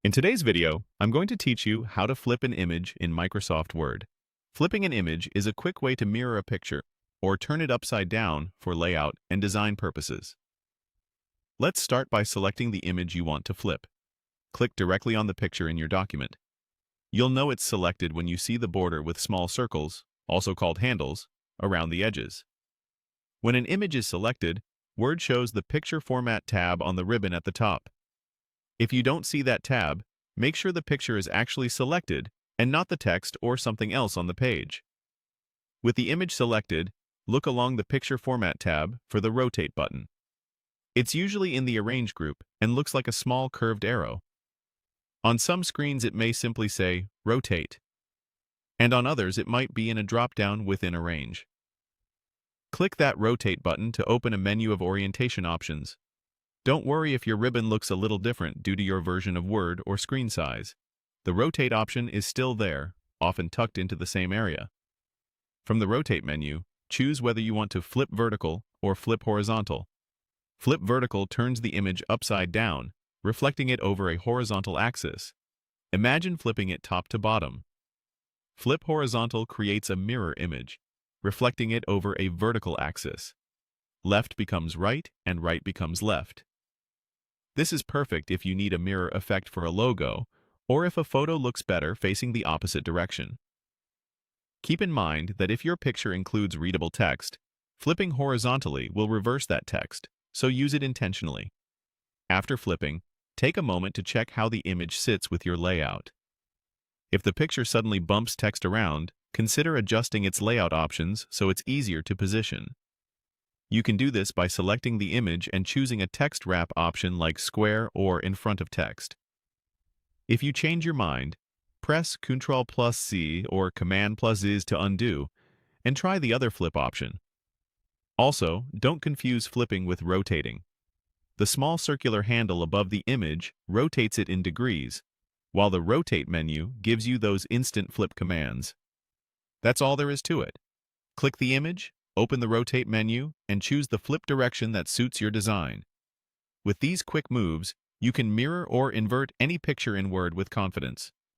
In today's video, I'm going to teach you how to flip an image in Microsoft Word. Flipping an image is a quick way to mirror a picture or turn it upside down for layout and design purposes. Let's start by selecting the image you want to flip. Click directly on the picture in your document. You'll know it's selected when you see the border with small circles, also called handles, around the edges. When an image is selected, Word shows the Picture Format tab on the ribbon at the top. If you don't see that tab, make sure the picture is actually selected and not the text or something else on the page. With the image selected, look along the Picture Format tab for the Rotate button. It's usually in the Arrange group and looks like a small curved arrow. On some screens it may simply say Rotate, and on others it might be in a drop-down within Arrange. Click that Rotate button to open a menu of orientation options. Don't worry if your ribbon looks a little different due to your version of Word or screen size. The Rotate option is still there, often tucked into the same area. From the Rotate menu, choose whether you want to flip vertical or flip horizontal. Flip vertical turns the image upside down, reflecting it over a horizontal axis. Imagine flipping it top to bottom. Flip horizontal creates a mirror image, reflecting it over a vertical axis. Left becomes right and right becomes left. This is perfect if you need a mirror effect for a logo, or if a photo looks better facing the opposite direction. Keep in mind that if your picture includes readable text, flipping horizontally will reverse that text, so use it intentionally. After flipping, take a moment to check how the image sits with your layout. If the picture suddenly bumps text around, consider adjusting its layout options so it's easier to position. You can do this by selecting the image and choosing a text wrap option like square or in front of text. If you change your mind, press Ctrl+C or Command+Z to undo, and try the other flip option. Also, don't confuse flipping with rotating. The small circular handle above the image rotates it in degrees, while the Rotate menu gives you those instant flip commands. That's all there is to it. Click the image, open the Rotate menu, and choose the flip direction that suits your design. With these quick moves, you can mirror or invert any picture in Word with confidence.